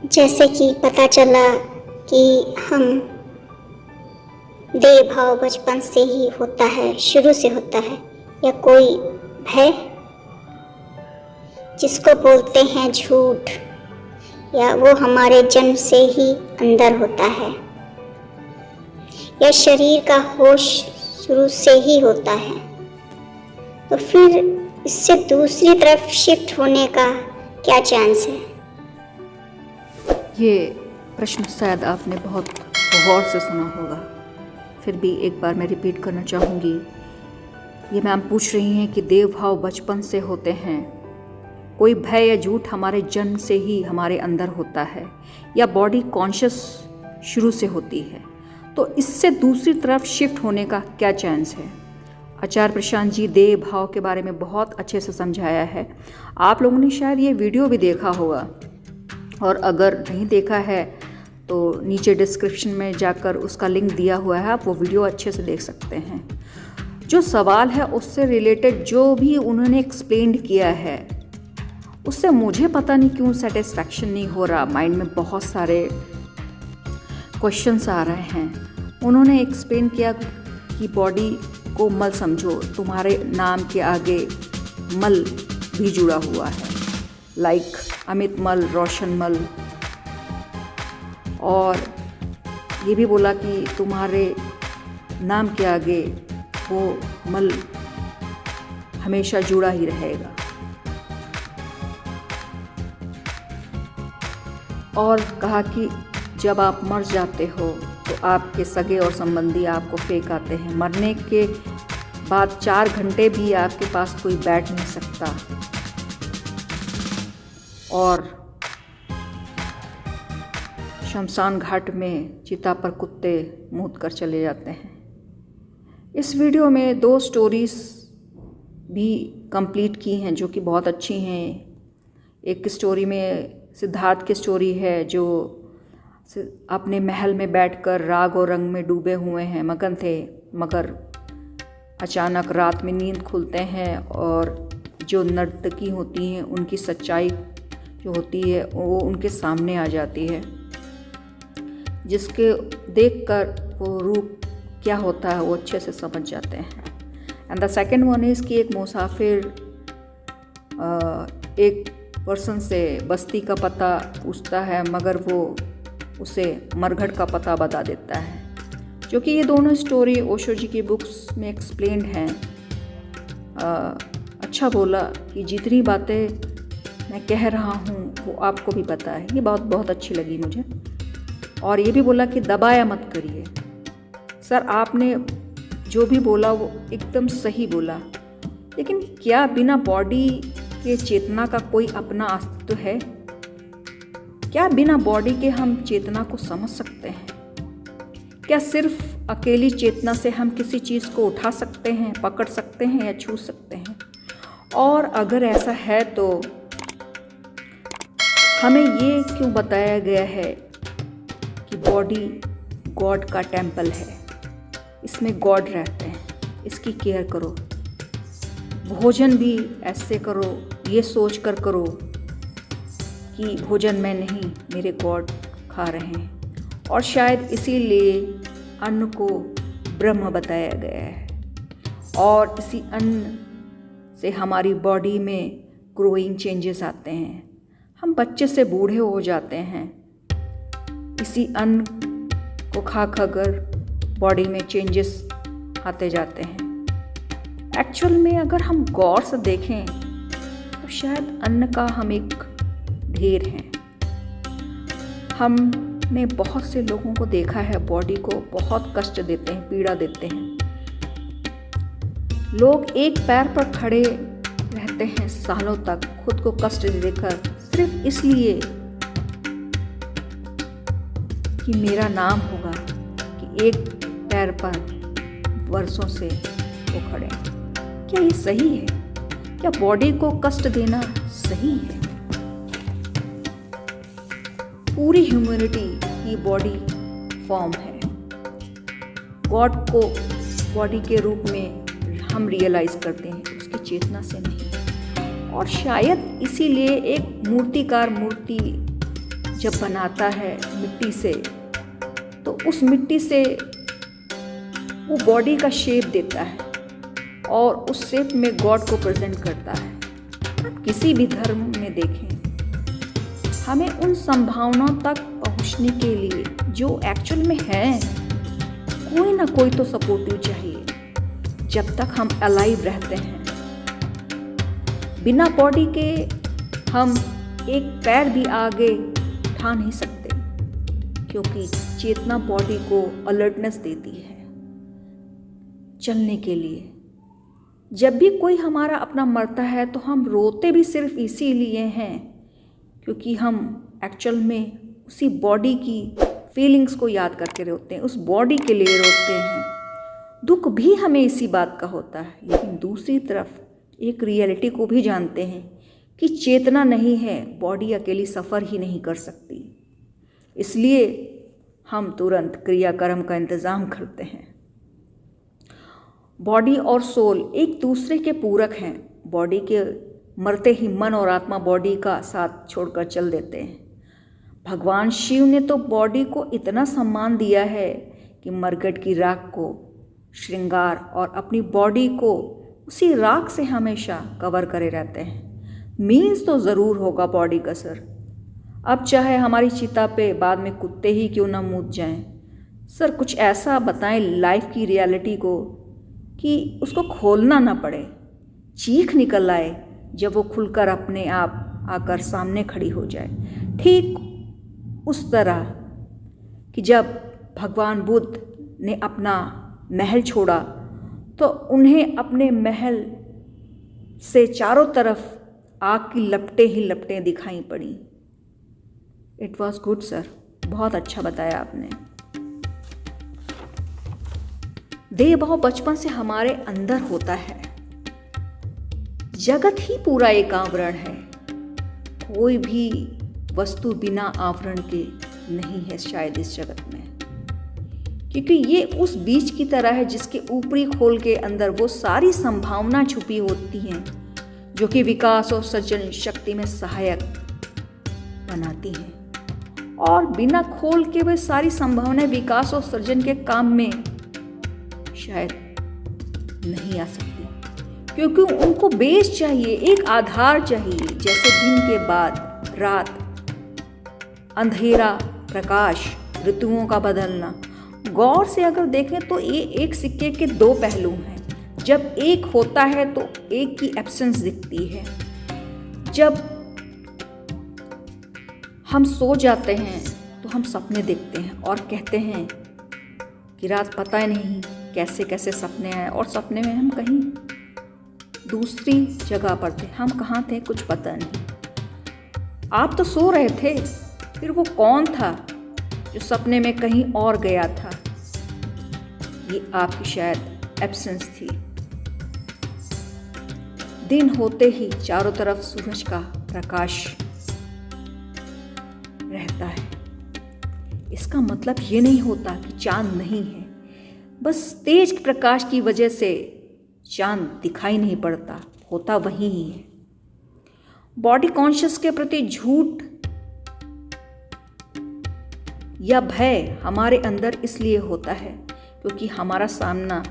जैसे कि पता चला कि हम देह भाव बचपन से ही होता है, शुरू से होता है, या कोई भय जिसको बोलते हैं झूठ, या वो हमारे जन्म से ही अंदर होता है, या शरीर का होश शुरू से ही होता है, तो फिर इससे दूसरी तरफ शिफ्ट होने का क्या चांस है? ये प्रश्न शायद आपने बहुत गौर से सुना होगा, फिर भी एक बार मैं रिपीट करना चाहूँगी। ये मैम पूछ रही हैं कि देव भाव बचपन से होते हैं, कोई भय या झूठ हमारे जन्म से ही हमारे अंदर होता है, या बॉडी कॉन्शियस शुरू से होती है, तो इससे दूसरी तरफ शिफ्ट होने का क्या चांस है? आचार्य प्रशांत जी देव भाव के बारे में बहुत अच्छे से समझाया है। आप लोगों ने शायद ये वीडियो भी देखा होगा, और अगर नहीं देखा है तो नीचे डिस्क्रिप्शन में जाकर उसका लिंक दिया हुआ है, आप वो वीडियो अच्छे से देख सकते हैं। जो सवाल है उससे रिलेटेड जो भी उन्होंने एक्सप्लेन किया है, उससे मुझे पता नहीं क्यों सेटिस्फैक्शन नहीं हो रहा। माइंड में बहुत सारे क्वेश्चंस आ रहे हैं। उन्होंने एक्सप्लेन किया कि बॉडी को मल समझो, तुम्हारे नाम के आगे मल भी जुड़ा हुआ है, लाइक अमित मल, रोशन मल। और ये भी बोला कि तुम्हारे नाम के आगे वो मल हमेशा जुड़ा ही रहेगा। और कहा कि जब आप मर जाते हो तो आपके सगे और संबंधी आपको फेंक आते हैं। मरने के बाद 4 घंटे भी आपके पास कोई बैठ नहीं सकता, और शमशान घाट में चिता पर कुत्ते मूत कर चले जाते हैं। इस वीडियो में 2 स्टोरीज भी कंप्लीट की हैं जो कि बहुत अच्छी हैं। एक स्टोरी में सिद्धार्थ की स्टोरी है, जो अपने महल में बैठकर राग और रंग में डूबे हुए हैं, मगन थे, मगर अचानक रात में नींद खुलते हैं और जो नर्तकी होती हैं उनकी सच्चाई जो होती है वो उनके सामने आ जाती है, जिसके देखकर वो रूप क्या होता है वो अच्छे से समझ जाते हैं। And the second one is कि एक मुसाफिर एक पर्सन से बस्ती का पता पूछता है, मगर वो उसे मरघट का पता बता देता है। जो कि ये दोनों स्टोरी ओशो जी की बुक्स में एक्सप्लेन्ड हैं। अच्छा बोला कि जितनी बातें मैं कह रहा हूँ वो आपको भी पता है। ये बात बहुत अच्छी लगी मुझे। और ये भी बोला कि दबाया मत करिए। सर आपने जो भी बोला वो एकदम सही बोला, लेकिन क्या बिना बॉडी के चेतना का कोई अपना अस्तित्व है? क्या बिना बॉडी के हम चेतना को समझ सकते हैं? क्या सिर्फ अकेली चेतना से हम किसी चीज़ को उठा सकते हैं, पकड़ सकते हैं या छू सकते हैं? और अगर ऐसा है तो हमें ये क्यों बताया गया है कि बॉडी गॉड का टेम्पल है, इसमें गॉड रहते हैं, इसकी केयर करो, भोजन भी ऐसे करो, ये सोच कर करो कि भोजन मैं नहीं मेरे गॉड खा रहे हैं। और शायद इसीलिए अन्न को ब्रह्म बताया गया है, और इसी अन्न से हमारी बॉडी में ग्रोइंग चेंजेस आते हैं। हम बच्चे से बूढ़े हो जाते हैं इसी अन्न को खा कर बॉडी में चेंजेस आते जाते हैं। एक्चुअल में अगर हम गौर से देखें तो शायद अन्न का हम एक ढेर हैं। हमने बहुत से लोगों को देखा है बॉडी को बहुत कष्ट देते हैं, पीड़ा देते हैं। लोग एक पैर पर खड़े रहते हैं सालों तक, खुद को कष्ट देकर, सिर्फ इसलिए कि मेरा नाम होगा, कि एक पैर पर वर्षों से वो खड़े हैं। क्या ये सही है? क्या बॉडी को कष्ट देना सही है? पूरी ह्यूमैनिटी की बॉडी फॉर्म है। गॉड को बॉडी के रूप में हम रियलाइज करते हैं, उसकी चेतना से नहीं। और शायद इसीलिए एक मूर्तिकार मूर्ति जब बनाता है मिट्टी से, तो उस मिट्टी से वो बॉडी का शेप देता है और उस शेप में गॉड को प्रेजेंट करता है। आप किसी भी धर्म में देखें, हमें उन संभावनाओं तक पहुंचने के लिए जो एक्चुअल में है, कोई ना कोई तो सपोर्टिव चाहिए। जब तक हम अलाइव रहते हैं, बिना बॉडी के हम एक पैर भी आगे उठा नहीं सकते, क्योंकि चेतना बॉडी को अलर्टनेस देती है चलने के लिए। जब भी कोई हमारा अपना मरता है तो हम रोते भी सिर्फ इसीलिए हैं क्योंकि हम एक्चुअल में उसी बॉडी की फीलिंग्स को याद करके रोते हैं, उस बॉडी के लिए रोते हैं। दुख भी हमें इसी बात का होता है, लेकिन दूसरी तरफ एक रियलिटी को भी जानते हैं कि चेतना नहीं है, बॉडी अकेली सफ़र ही नहीं कर सकती। इसलिए हम तुरंत क्रियाकर्म का इंतज़ाम करते हैं। बॉडी और सोल एक दूसरे के पूरक हैं। बॉडी के मरते ही मन और आत्मा बॉडी का साथ छोड़कर चल देते हैं। भगवान शिव ने तो बॉडी को इतना सम्मान दिया है कि मरघट की राख को श्रृंगार और अपनी बॉडी को उसी राख से हमेशा कवर करे रहते हैं। मीन्स तो ज़रूर होगा बॉडी का सर। अब चाहे हमारी चिता पे बाद में कुत्ते ही क्यों ना मूत जाएं। सर कुछ ऐसा बताएं लाइफ की रियलिटी को कि उसको खोलना ना पड़े, चीख निकल आए जब वो खुलकर अपने आप आकर सामने खड़ी हो जाए। ठीक उस तरह कि जब भगवान बुद्ध ने अपना महल छोड़ा तो उन्हें अपने महल से चारों तरफ आग की लपटें ही लपटें दिखाई पड़ी। इट वॉज गुड सर, बहुत अच्छा बताया आपने। देह भाव बचपन से हमारे अंदर होता है। जगत ही पूरा एक आवरण है। कोई भी वस्तु बिना आवरण के नहीं है शायद इस जगत में, क्योंकि ये उस बीज की तरह है जिसके ऊपरी खोल के अंदर वो सारी संभावना छुपी होती हैं जो कि विकास और सृजन शक्ति में सहायक बनाती हैं। और बिना खोल के वे सारी संभावनाएं विकास और सृजन के काम में शायद नहीं आ सकती, क्योंकि उनको बेस चाहिए, एक आधार चाहिए। जैसे दिन के बाद रात, अंधेरा प्रकाश, ऋतुओं का बदलना। गौर से अगर देखें तो ये एक सिक्के के दो पहलू हैं। जब एक होता है तो एक की एब्सेंस दिखती है। जब हम सो जाते हैं तो हम सपने देखते हैं और कहते हैं कि रात पता ही नहीं कैसे कैसे सपने आए, और सपने में हम कहीं दूसरी जगह पर थे। हम कहाँ थे कुछ पता नहीं। आप तो सो रहे थे, फिर वो कौन था जो सपने में कहीं और गया था? ये आपकी शायद एब्सेंस थी। दिन होते ही चारों तरफ सूरज का प्रकाश रहता है। इसका मतलब ये नहीं होता कि चांद नहीं है, बस तेज प्रकाश की वजह से चांद दिखाई नहीं पड़ता, होता वही ही है। बॉडी कॉन्शियस के प्रति झूठ या भय हमारे अंदर इसलिए होता है क्योंकि हमारा सामना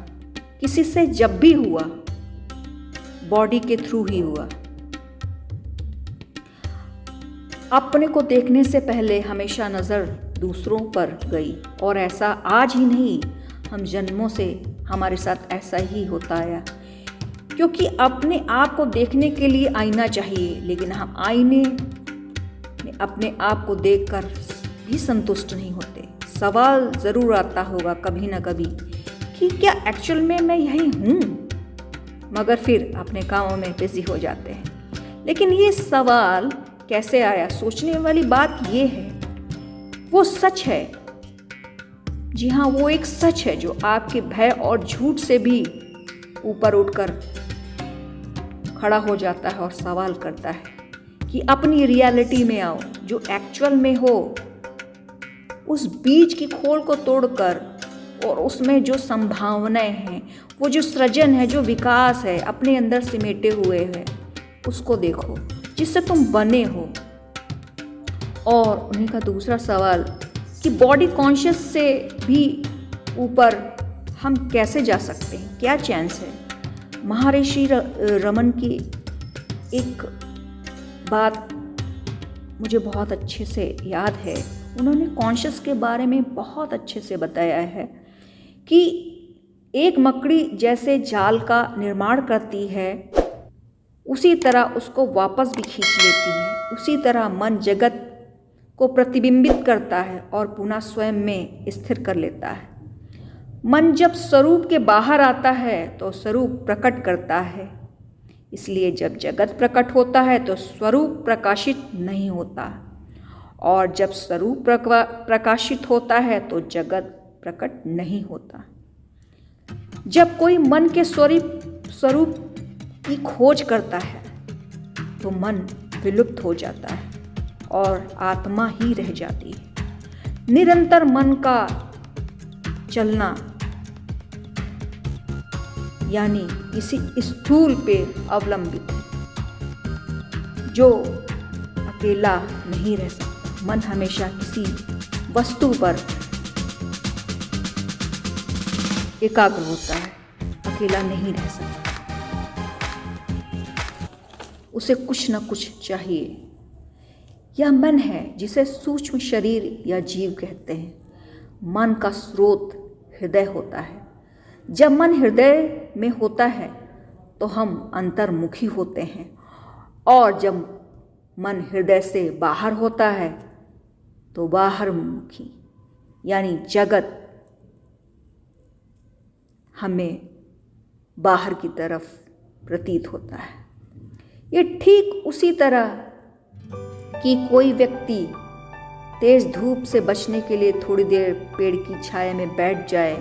किसी से जब भी हुआ, बॉडी के थ्रू ही हुआ। अपने को देखने से पहले हमेशा नज़र दूसरों पर गई, और ऐसा आज ही नहीं, हम जन्मों से हमारे साथ ऐसा ही होता आया। क्योंकि अपने आप को देखने के लिए आईना चाहिए, लेकिन हम आईने में अपने आप को देखकर भी संतुष्ट नहीं होते। सवाल ज़रूर आता होगा कभी ना कभी कि क्या एक्चुअल में मैं यही हूँ, मगर फिर अपने कामों में बिजी हो जाते हैं। लेकिन ये सवाल कैसे आया, सोचने वाली बात ये है, वो सच है। जी हाँ, वो एक सच है जो आपके भय और झूठ से भी ऊपर उठकर खड़ा हो जाता है और सवाल करता है कि अपनी रियलिटी में आओ, जो एक्चुअल में हो। उस बीज की खोल को तोड़कर और उसमें जो संभावनाएं हैं, वो जो सृजन है, जो विकास है अपने अंदर सिमेटे हुए है, उसको देखो जिससे तुम बने हो। और उन्हीं का दूसरा सवाल कि बॉडी कॉन्शियस से भी ऊपर हम कैसे जा सकते हैं, क्या चांस है। महर्षि रमन की एक बात मुझे बहुत अच्छे से याद है। उन्होंने कॉन्शियस के बारे में बहुत अच्छे से बताया है कि एक मकड़ी जैसे जाल का निर्माण करती है, उसी तरह उसको वापस भी खींच लेती है। उसी तरह मन जगत को प्रतिबिंबित करता है और पुनः स्वयं में स्थिर कर लेता है। मन जब स्वरूप के बाहर आता है तो स्वरूप प्रकट करता है। इसलिए जब जगत प्रकट होता है तो स्वरूप प्रकाशित नहीं होता, और जब स्वरूप प्रकाशित होता है तो जगत प्रकट नहीं होता। जब कोई मन के स्वरूप की खोज करता है तो मन विलुप्त हो जाता है और आत्मा ही रह जाती है। निरंतर मन का चलना यानी किसी स्थूल पे अवलंबित है, जो अकेला नहीं रह सकता। मन हमेशा किसी वस्तु पर एकाग्र होता है, अकेला नहीं रह सकता। उसे कुछ न कुछ चाहिए। यह मन है जिसे सूक्ष्म शरीर या जीव कहते हैं। मन का स्रोत हृदय होता है। जब मन हृदय में होता है तो हम अंतर्मुखी होते हैं, और जब मन हृदय से बाहर होता है तो बाहरमुखी यानी जगत हमें बाहर की तरफ प्रतीत होता है। ये ठीक उसी तरह कि कोई व्यक्ति तेज धूप से बचने के लिए थोड़ी देर पेड़ की छाया में बैठ जाए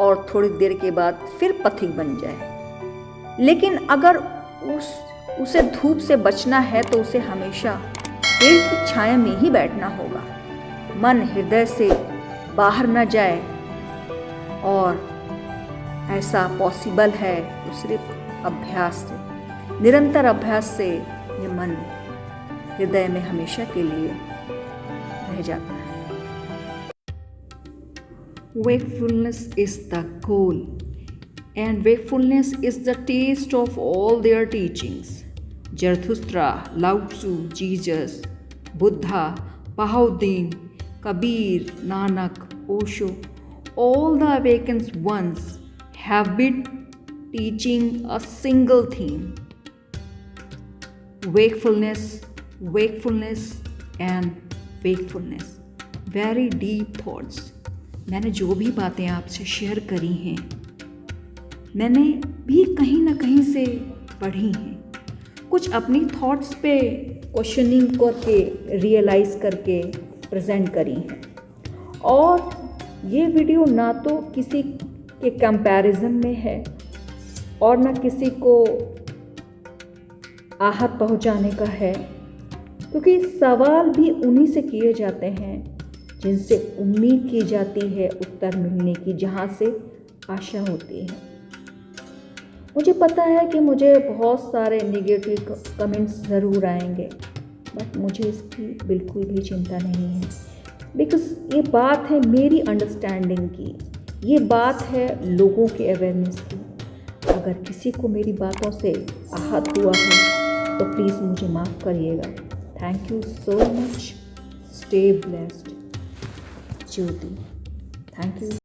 और थोड़ी देर के बाद फिर पथिक बन जाए। लेकिन अगर उसे धूप से बचना है तो उसे हमेशा पेड़ की छाया में ही बैठना होगा। मन हृदय से बाहर न जाए, और ऐसा पॉसिबल है तो सिर्फ अभ्यास से, निरंतर अभ्यास से ये मन हृदय में हमेशा के लिए रह जाता है। Wakefulness is the goal, and wakefulness is the taste of all their teachings. Zarathustra, Lao Tzu, Jesus, Buddha, Bahauddin, Kabir, Nanak, Osho, all the awakened ones have been teaching a single theme: wakefulness, wakefulness and wakefulness. Very deep thoughts. मैंने जो भी बातें आपसे share करी हैं, मैंने भी कहीं ना कहीं से पढ़ी हैं। कुछ अपनी थॉट्स पे क्वेश्चनिंग करके, रियलाइज़ करके प्रेजेंट करी हैं। और ये वीडियो ना तो किसी के कंपैरिजन में है और ना किसी को आहत पहुंचाने का है, क्योंकि सवाल भी उन्हीं से किए जाते हैं जिनसे उम्मीद की जाती है उत्तर मिलने की, जहाँ से आशा होती है। मुझे पता है कि मुझे बहुत सारे नेगेटिव कमेंट्स ज़रूर आएंगे, बट मुझे इसकी बिल्कुल भी चिंता नहीं है, बिकॉज़ ये बात है मेरी अंडरस्टैंडिंग की, ये बात है लोगों के अवेयरनेस की। अगर किसी को मेरी बातों से आहत हुआ है तो प्लीज़ मुझे माफ़ करिएगा। Thank you so much. Stay blessed. Jyoti. Thank you.